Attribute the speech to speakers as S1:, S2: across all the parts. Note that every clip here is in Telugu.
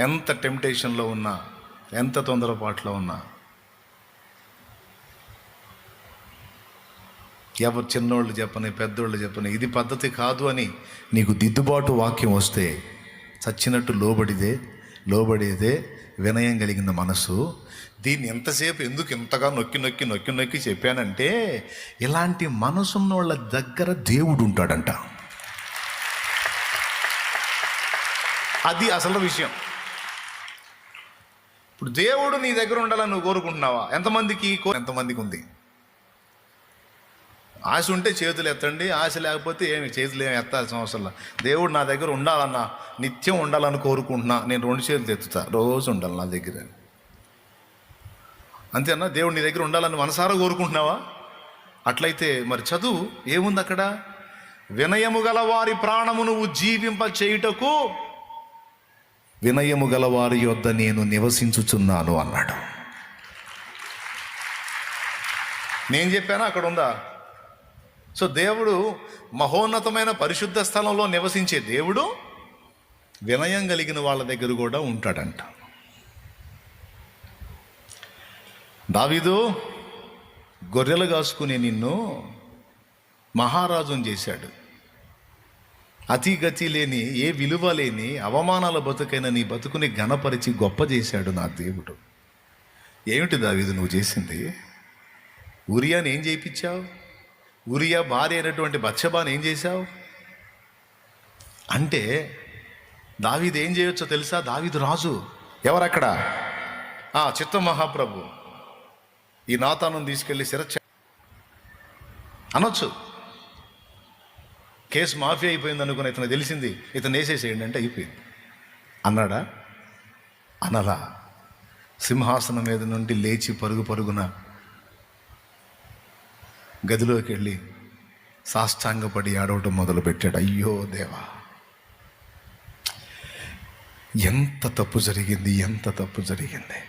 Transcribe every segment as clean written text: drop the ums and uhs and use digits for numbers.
S1: ఎంత టెంప్టేషన్లో ఉన్నా, ఎంత తొందరపాటులో ఉన్నా, ఎవరు చిన్నోళ్ళు చెప్పని పెద్దోళ్ళు చెప్పని ఇది పద్ధతి కాదు అని నీకు దిద్దుబాటు వాక్యం వస్తే చచ్చినట్టు లోబడేదే వినయం కలిగిన మనసు. దీన్ని ఎంతసేపు ఎందుకు ఇంతగా నొక్కి చెప్పానంటే, ఇలాంటి మనసున్న వాళ్ళ దగ్గర దేవుడు ఉంటాడంట. అది అసలు విషయం. ఇప్పుడు దేవుడు నీ దగ్గర ఉండాలని నువ్వు కోరుకుంటున్నావా? ఎంతమందికి ఉంది? ఆశ ఉంటే చేతులు ఎత్తండి, ఆశ లేకపోతే చేతులు ఏమి ఎత్తాల్సిన అవసరం లేదు. దేవుడు నా దగ్గర ఉండాలన్నా, నిత్యం ఉండాలని కోరుకుంటున్నా, నేను 2 చేతులు ఎత్తుతా, రోజు ఉండాలి నా దగ్గర. అంతేనా? దేవుడు నీ దగ్గర ఉండాలని మనసారా కోరుకుంటున్నావా? అట్లయితే మరి చదువు ఏముంది అక్కడ? వినయము గల వారి ప్రాణము నువ్వు జీవింప చేయుటకు వినయము గల వారి యొద్ద నేను నివసించుచున్నాను అన్నాడు. నేను చెప్పానా? అక్కడ ఉందా? సో దేవుడు మహోన్నతమైన పరిశుద్ధ స్థలంలో నివసించే దేవుడు వినయం కలిగిన వాళ్ళ దగ్గర కూడా ఉంటాడంట. దావీదు, గొర్రెలు కాసుకునే నిన్ను మహారాజుని చేశాడు. అతిగతి లేని, ఏ విలువ లేని, అవమానాల బతుకైన నీ బతుకుని ఘనపరిచి గొప్ప చేశాడు నా దేవుడు. ఏమిటి దావీదు నువ్వు చేసింది? ఊరియాని ఏం చేయించావు? ఊరియా భార్య అయినటువంటి బత్షెబాని ఏం చేశావు? అంటే దావీదు ఏం చేయొచ్చో తెలుసా? దావీదు రాజు. ఎవరక్కడ? చిత్త మహాప్రభు. ఈ నాతాను తీసుకెళ్ళి అనొచ్చు. కేసు మాఫీ అయిపోయింది అనుకుని ఇతను తెలిసింది, ఇతను వేసేసేయండి అంటే అయిపోయింది అన్నాడా? అనలా. సింహాసనం మీద నుండి లేచి పరుగున గదిలోకి వెళ్ళి సాష్టాంగపడి ఆడవటం మొదలుపెట్టాడు. అయ్యో దేవా, ఎంత తప్పు జరిగింది.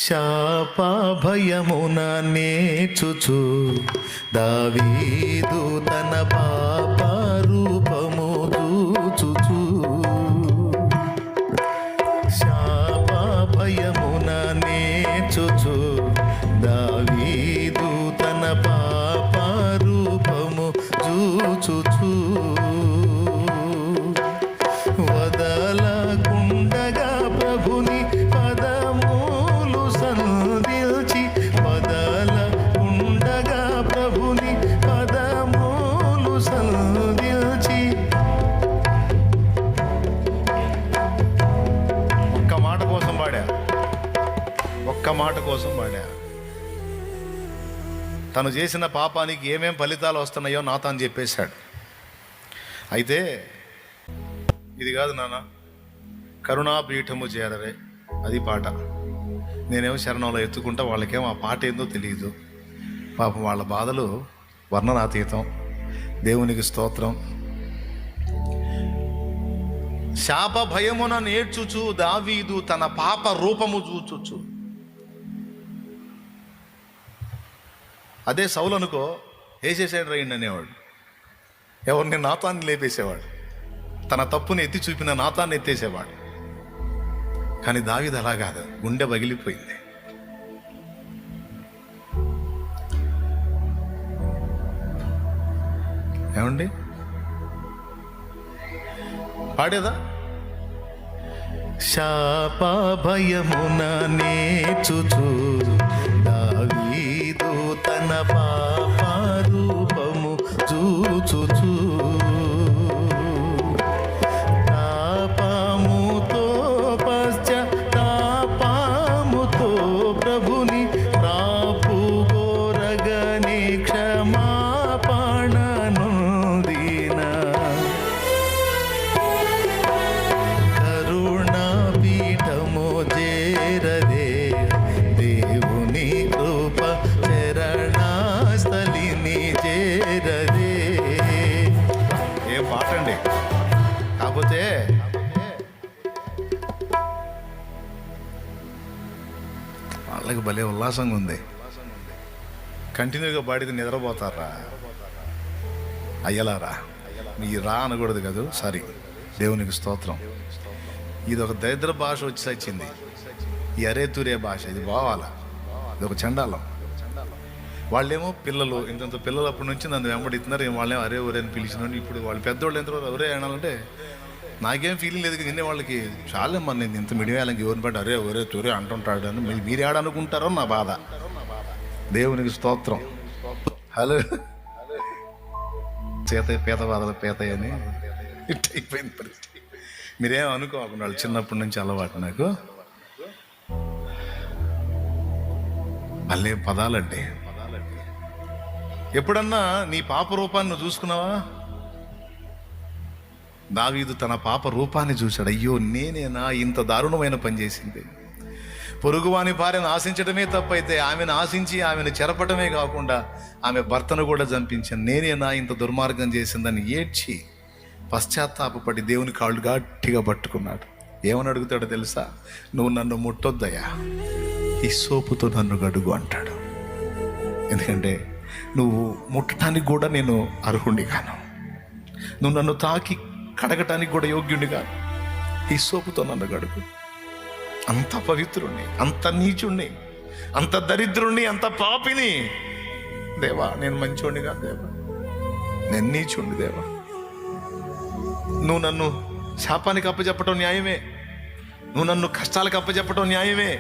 S1: శాపభయమున నేర్చుచు దావీదు తన పాప రూపము చూచుచు, శాపభయమున నేర్చుచు దావీదు తన పాప రూపము చూచుచు, వదలకుండగా ప్రభుని పదములు సంధిల్చి, వదలకుండగా ప్రభుని పదములు సంధిల్చి. ఒక్క మాట కోసం పాడా. తను చేసిన పాపానికి ఏమేం ఫలితాలు వస్తున్నాయో నాతాను చెప్పేశాడు. అయితే ఇది కాదు నాన్న, కరుణాపీఠము చేరరే, అది పాట. నేనేమో శరణంలో ఎత్తుకుంటా, వాళ్ళకేమో ఆ పాట ఏందో తెలియదు. పాపం వాళ్ళ బాధలు వర్ణనాతీతం. దేవునికి స్తోత్రం. శాప భయమున నేర్చుచు దావీదు తన పాప రూపము చూచుచు. అదే సౌలు అనుకో, వేసేసాడు రైండి అనేవాడు. ఎవరిని? నాతాన్ని లేపేసేవాడు. తన తప్పుని ఎత్తి చూపిన నాతాన్ని ఎత్తేసేవాడు. కానీ దావీదు అలా కాదు, గుండె పగిలిపోయింది. ఏమండి పాడేదా? శాప భయమున నేర్చుచు దావీదు తన పాప రూపము చూచుచు, తాపముతో పశ్చాత్తాపముతో ప్రభుని రాపు గోరగని క్షమాపణ నొందిన, కరుణాపీఠము చేరదే దేవుని కృప చరణస్థలిని చేరదే. ఏం పాట అండి! కాకపోతే వాళ్ళకి భలే ఉల్లాసంగా ఉంది. కంటిన్యూగా పాడితే నిద్రపోతారా? అయ్యలారా, మీ రా అనకూడదు కదా, సారీ. దేవునికి స్తోత్రం. ఇది ఒక దరిద్ర భాష వచ్చి వచ్చింది, ఈ అరే తురే భాష. ఇది బావాలా, ఇది ఒక చండాలం. వాళ్ళేమో పిల్లలు, ఇంత పిల్లలు అప్పటి నుంచి నన్ను వెంబడిస్తున్నారు. వాళ్ళేమో అరే ఒరే అని పిలిచినాను. ఇప్పుడు వాళ్ళు పెద్దవాళ్ళు ఎంత ఒరే అనాలంటే నాకేం ఫీలింగ్ లేదు. నిన్నే వాళ్ళకి చాలా మంది నేను ఇంత మిడివేళకి ఎవరిని బట్టి అరే ఒరే తురే అంటుంటాడు అని మీరు ఏడనుకుంటారో నా బాధ. దేవునికి స్తోత్రం. హలో, పేత బాధలు పేతయని ఇట్ అయిపోయింది పరిస్థితి. మీరేం అనుకోకుండా వాళ్ళు చిన్నప్పటి నుంచి అలవాటు నాకు. మళ్ళీ పదాలండి. ఎప్పుడన్నా నీ పాప రూపాన్ని నువ్వు చూసుకున్నావా? దావీదు తన పాప రూపాన్ని చూశాడు. అయ్యో నేనేనా ఇంత దారుణమైన పని చేసింది. పొరుగువాని భార్యను ఆశించడమే తప్పైతే ఆమెను ఆశించి ఆమెను చెరపటమే కాకుండా ఆమె భర్తను కూడా చంపించాను. నేనేనా ఇంత దుర్మార్గం చేసిందని ఏడ్చి పశ్చాత్తాపపడి దేవుని కాళ్ళు గట్టిగా పట్టుకున్నాడు. ఏమని అడుగుతాడో తెలుసా? నువ్వు నన్ను ముట్టొద్దయ్యా, ఈ సోపుతో నన్ను గడుగు అంటాడు. ఎందుకంటే నువ్వు ముట్టడానికి కూడా నేను అర్హుణ్ణి కాను, నువ్వు నన్ను తాకి కడగటానికి కూడా యోగ్యుణ్ణి కాను, ఈ సోపుతో నన్ను గడుగు. అంత పవిత్రుణ్ణి, అంత నీచుణ్ణి, అంత దరిద్రుణ్ణి, అంత పాపిని. దేవా నేను మంచోడిని కాదు దేవా, నేను నీచుణ్ణి దేవా. నువ్వు నన్ను శాపానికి అప్పచెప్పటం న్యాయమే, నువ్వు నన్ను కష్టాలకు అప్పచెప్పటం న్యాయమే,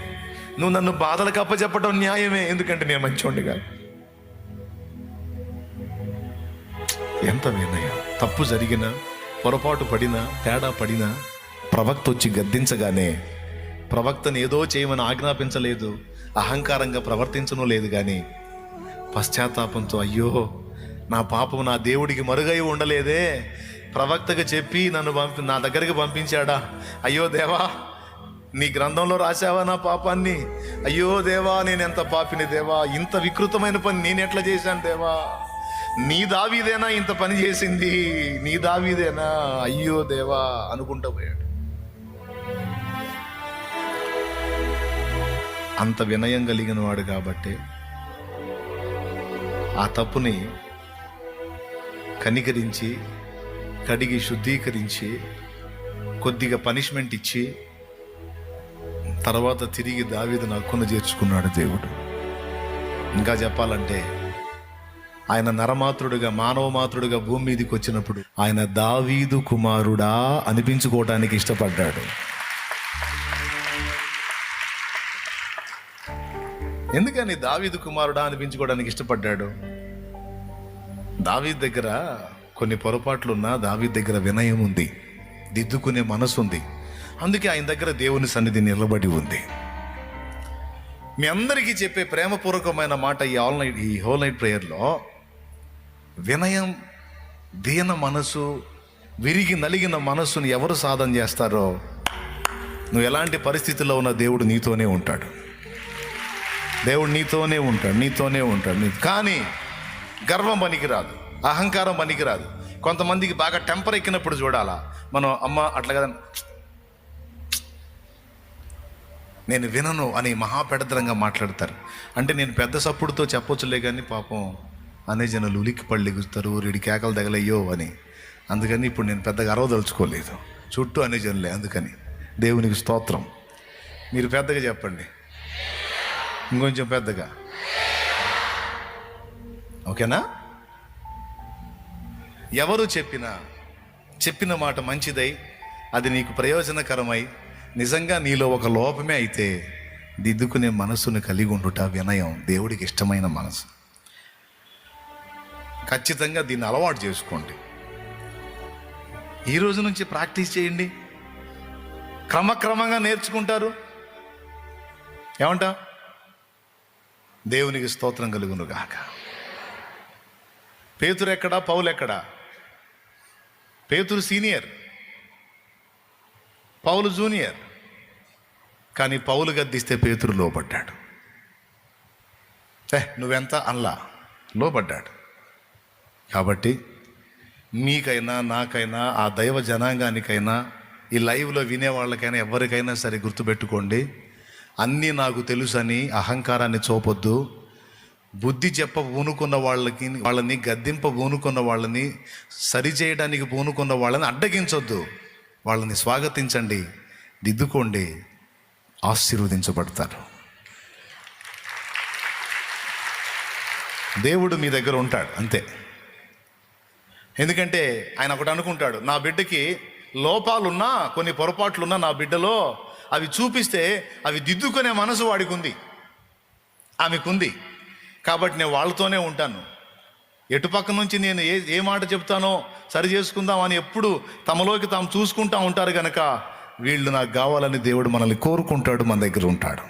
S1: నువ్వు నన్ను బాధలకు అప్పచెప్పటం న్యాయమే. ఎందుకంటే నేను మంచోడిని కాదు. ఎంత వినయం. తప్పు జరిగినా, పొరపాటు పడినా, తేడా పడినా ప్రవక్త వచ్చి గద్దించగానే ప్రవక్తను ఏదో చేయమని ఆజ్ఞాపించలేదు, అహంకారంగా ప్రవర్తించను లేదు. కానీ పశ్చాత్తాపంతో అయ్యో నా పాపం నా దేవుడికి మరుగై ఉండలేదే, ప్రవక్తగా చెప్పి నన్ను నా దగ్గరికి పంపించాడా? అయ్యో దేవా నీ గ్రంథంలో రాశావా నా పాపాన్ని? అయ్యో దేవా నేను ఎంత పాపిని దేవా, ఇంత వికృతమైన పని నేను ఎట్లా చేశాను దేవా, నీ దావీదేనా ఇంత పని చేసింది, నీ దావీదేనా, అయ్యో దేవా అనుకుంటూ పోయాడు. అంత వినయం కలిగిన వాడు కాబట్టి ఆ తప్పుని కనికరించి కడిగి శుద్ధీకరించి కొద్దిగా పనిష్మెంట్ ఇచ్చి తర్వాత తిరిగి దావీదును హక్కున చేర్చుకున్నాడు దేవుడు. ఇంకా చెప్పాలంటే ఆయన నరమాత్రుడుగా, మానవ మాత్రుడుగా భూమి మీదకి వచ్చినప్పుడు ఆయన దావీదు కుమారుడా అనిపించుకోవడానికి ఇష్టపడ్డాడు. ఎందుకని దావీదు కుమారుడా అనిపించుకోవడానికి ఇష్టపడ్డాడు? దావీదు దగ్గర కొన్ని పొరపాట్లున్నా దావీదు దగ్గర వినయం ఉంది, దిద్దుకునే మనసు ఉంది. అందుకే ఆయన దగ్గర దేవుని సన్నిధి నిలబడి ఉంది. మీ అందరికీ చెప్పే ప్రేమపూర్వకమైన మాట ఈ హోల్ నైట్ ప్రేయర్లో, వినయం, దీన మనసు, విరిగి నలిగిన మనస్సును ఎవరు సాధన చేస్తారో నువ్వు ఎలాంటి పరిస్థితుల్లో ఉన్న దేవుడు నీతోనే ఉంటాడు. దేవుడు నీతోనే ఉంటాడు. కానీ గర్వం పనికిరాదు, అహంకారం పనికిరాదు. కొంతమందికి బాగా టెంపర్ ఎక్కినప్పుడు చూడాలా మనం, అమ్మ అట్లా కదా నేను వినను అని మహాపెడతరంగా మాట్లాడతారు. అంటే నేను పెద్ద సప్పుడుతో చెప్పొచ్చులే కానీ పాపం అనే జనులు ఉలిక్కి పళ్ళెగుస్తారు, వీడి కేకలు తగలయ్యో అని. అందుకని ఇప్పుడు నేను పెద్దగా అరవదలుచుకోలేదు, చుట్టూ అనే జనులే. అందుకని దేవునికి స్తోత్రం. మీరు పెద్దగా చెప్పండి, ఇంకొంచెం పెద్దగా, ఓకేనా? ఎవరు చెప్పిన మాట మంచిదై అది నీకు ప్రయోజనకరమై నిజంగా నీలో ఒక లోపమే అయితే దిద్దుకునే మనసును కలిగి ఉండుట వినయం, దేవుడికి ఇష్టమైన మనసు. ఖచ్చితంగా దీన్ని అలవాటు చేసుకోండి. ఈ రోజు నుంచి ప్రాక్టీస్ చేయండి, క్రమక్రమంగా నేర్చుకుంటారు. ఏమంటా? దేవునికి స్తోత్రం కలుగును గాక. పేతురు ఎక్కడా, పౌలు ఎక్కడా? పేతురు సీనియర్, పౌలు జూనియర్. కానీ పౌలు గద్దిస్తే పేతురు లోపడ్డాడు. నువ్వెంత అల్లా లోపడ్డాడు. కాబట్టి మీకైనా, నాకైనా, ఆ దైవ జనాంగానికైనా, ఈ లైవ్లో వినే వాళ్ళకైనా, ఎవరికైనా సరే గుర్తుపెట్టుకోండి, అన్నీ నాకు తెలుసని అహంకారాన్ని చూపొద్దు. బుద్ధి చెప్ప పూనుకున్న వాళ్ళని గద్దింప పూనుకున్న వాళ్ళని, సరిచేయడానికి పూనుకున్న వాళ్ళని అడ్డగించొద్దు. వాళ్ళని స్వాగతించండి, దిద్దుకోండి, ఆశీర్వదించబడతారు. దేవుడు మీ దగ్గర ఉంటాడు అంతే. ఎందుకంటే ఆయన ఒకటి అనుకుంటాడు, నా బిడ్డకి లోపాలున్నా, కొన్ని పొరపాట్లున్నా నా బిడ్డలో అవి చూపిస్తే అవి దిద్దుకునే మనసు వాడికి ఉంది, ఆమెకుంది. కాబట్టి నేను వాళ్ళతోనే ఉంటాను. ఎటుపక్క నుంచి నేను ఏ మాట చెప్తానో సరి చేసుకుందాం అని ఎప్పుడు తమలోకి తాము చూసుకుంటూ ఉంటారు కనుక వీళ్ళు నాకు కావాలని దేవుడు మనల్ని కోరుకుంటాడు, మన దగ్గర ఉంటాడు.